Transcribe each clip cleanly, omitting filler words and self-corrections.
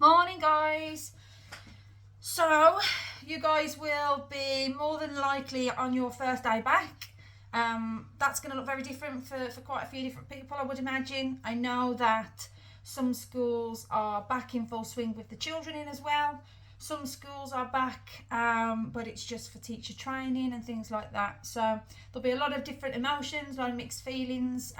Morning, guys. So you guys will be more than likely on your first day back. That's going to look very different for quite a few different people, I would imagine. I know that some schools are back in full swing with the children in as well. Some schools are back, but it's just for teacher training and things like that. So there'll be a lot of different emotions, a lot of mixed feelings.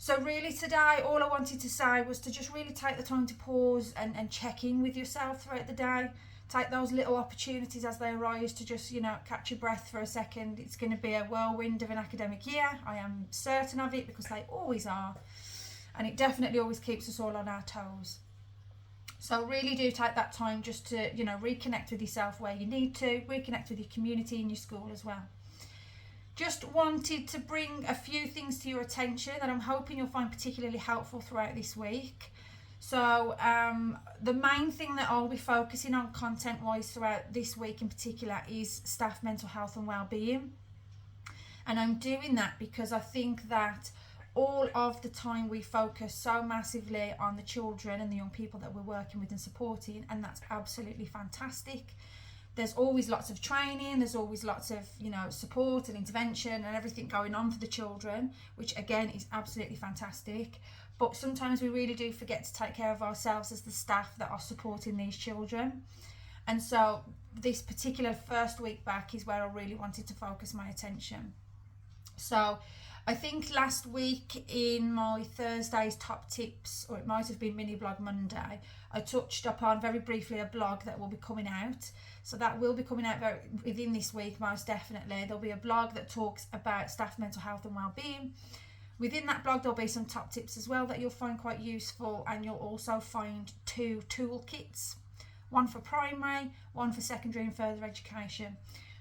So really today, all I wanted to say was to just really take the time to pause and check in with yourself throughout the day. Take those little opportunities as they arise to just, catch your breath for a second. It's going to be a whirlwind of an academic year. I am certain of it because they always are. And it definitely always keeps us all on our toes. So really do take that time just to, reconnect with yourself where you need to, reconnect with your community and your school as well. Just wanted to bring a few things to your attention that I'm hoping you'll find particularly helpful throughout this week. So the main thing that I'll be focusing on content-wise throughout this week in particular is staff mental health and wellbeing. And I'm doing that because I think that all of the time we focus so massively on the children and the young people that we're working with and supporting, and that's absolutely fantastic. There's always lots of training, there's always lots of, support and intervention and everything going on for the children, which again is absolutely fantastic. But sometimes we really do forget to take care of ourselves as the staff that are supporting these children. And so this particular first week back is where I really wanted to focus my attention. So I think last week in my Thursday's top tips, or it might have been mini blog Monday, I touched upon very briefly a blog that will be coming out. So that will be coming out within this week, most definitely. There'll be a blog that talks about staff mental health and wellbeing. Within that blog, there'll be some top tips as well that you'll find quite useful, and you'll also find 2 toolkits, one for primary, one for secondary and further education.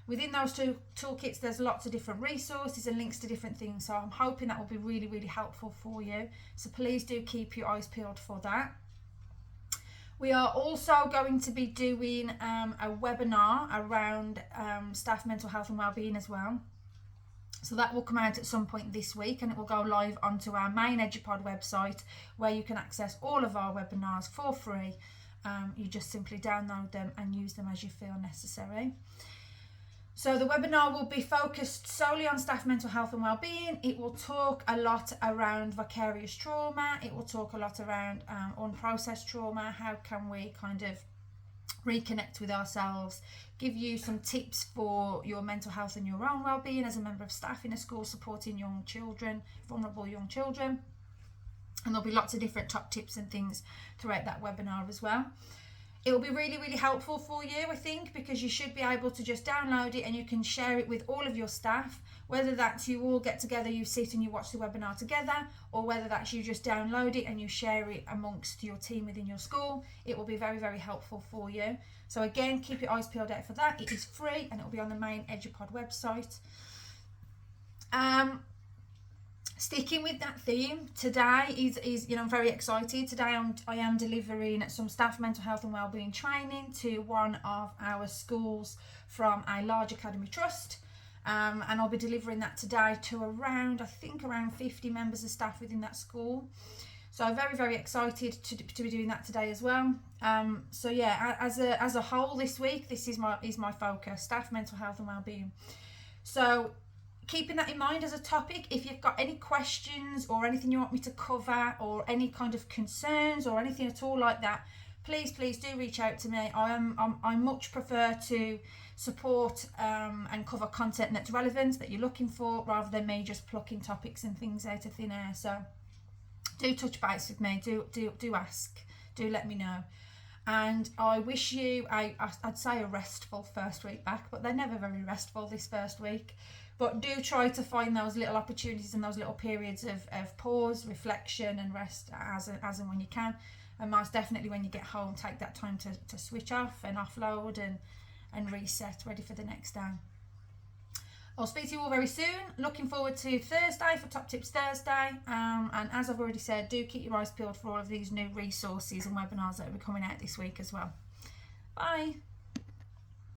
Within those 2 toolkits, there's lots of different resources and links to different things. So I'm hoping that will be really, really helpful for you. So please do keep your eyes peeled for that. We are also going to be doing a webinar around staff mental health and wellbeing as well. So that will come out at some point this week, and it will go live onto our main EduPod website, where you can access all of our webinars for free. You just simply download them and use them as you feel necessary. So the webinar will be focused solely on staff mental health and wellbeing. It will talk a lot around vicarious trauma. It will talk a lot around unprocessed trauma. How can we kind of reconnect with ourselves, give you some tips for your mental health and your own wellbeing as a member of staff in a school supporting young children, vulnerable young children. And there'll be lots of different top tips and things throughout that webinar as well. It will be really, really helpful for you, I think, because you should be able to just download it and you can share it with all of your staff, whether that's you all get together, you sit and you watch the webinar together, or whether that's you just download it and you share it amongst your team within your school. It will be very, very helpful for you. So again, keep your eyes peeled out for that. It is free and it will be on the main EduPod website. Sticking with that theme, today is I'm very excited. Today I am delivering some staff mental health and wellbeing training to one of our schools from a large academy trust, and I'll be delivering that today to around 50 members of staff within that school. So I'm very, very excited to be doing that today as well. So yeah, as a whole this week, this is my focus: staff mental health and wellbeing. So keeping that in mind as a topic, if you've got any questions or anything you want me to cover, or any kind of concerns or anything at all like that, please do reach out to me. I much prefer to support and cover content that's relevant, that you're looking for, rather than me just plucking topics and things out of thin air. So do touch base with me, do ask, do let me know. And I wish you I'd say a restful first week back, but they're never very restful this first week. But do try to find those little opportunities and those little periods of pause, reflection and rest as and when you can. And most definitely when you get home, take that time to switch off and offload and reset, ready for the next day. I'll speak to you all very soon. Looking forward to Thursday for Top Tips Thursday. And as I've already said, do keep your eyes peeled for all of these new resources and webinars that will be coming out this week as well. Bye.